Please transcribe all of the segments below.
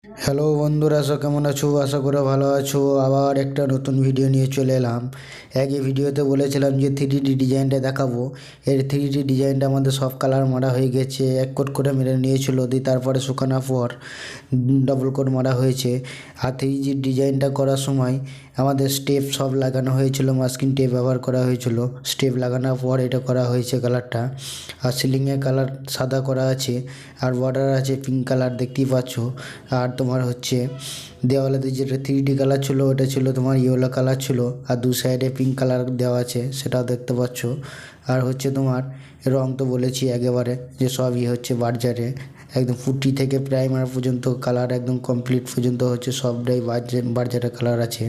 Hello বন্ধুরা, কেমন আছো? আশা করে ভালো আছো। আবার একটা নতুন ভিডিও নিয়ে চলে এলাম। একই ভিডিওতে বলেছিলাম যে 3D ডিজাইনটা দেখাবো। এর 3D ডিজাইনটা আমাদের সব কালার মারা হয়ে গেছে। এক কোট করে মেরে নিয়েছিল, দিয়ে তারপরে শুকানোর পর ডবল কোট মারা হয়েছে। আর 3D ডিজাইনটা করার সময় আমাদের স্টেপ সব লাগানো হয়েছিল, মাস্কিং টেপ ব্যবহার করা হয়েছিল। স্টেপ লাগানোর পর এটা করা হয়েছে কালারটা। আর সিলিংয়ে কালার সাদা করা আছে, আর বর্ডার আছে পিঙ্ক কালার, দেখতেই পাচ্ছ। আর তোমার হচ্ছে দেওয়ালেতে যেটা 3D কালার ছিল ওটা ছিল তোমার ইয়েলো কালার ছিল, আর দু সাইডে পিঙ্ক কালার দেওয়া আছে, সেটাও দেখতে পাচ্ছ। আর হচ্ছে তোমার রং তো বলেছি একেবারে যে সবই হচ্ছে বার্জারে, একদম ফুটি থেকে প্রাইমার পর্যন্ত কালার একদম কমপ্লিট পর্যন্ত হচ্ছে সবটাই বার্জারে কালার আছে।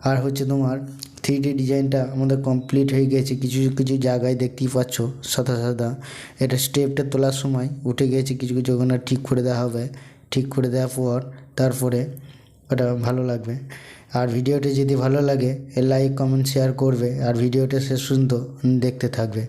আর হচ্ছে তোমার 3D ডিজাইনটা আমাদের কমপ্লিট হয়ে গেছে। কিছু কিছু জায়গায় দেখতেই পাচ্ছ সাদা সাদা, এটা স্টেপটা তোলার সময় উঠে গেছে, কিছু কিছু ওখানে ঠিক করে দেওয়া হবে। ঠিক করে দেওয়ার পর তারপরে ওটা ভালো লাগবে। আর ভিডিওটি যদি ভালো লাগে লাইক কমেন্ট শেয়ার করবে, আর ভিডিওটা শেষ পর্যন্ত দেখতে থাকবে।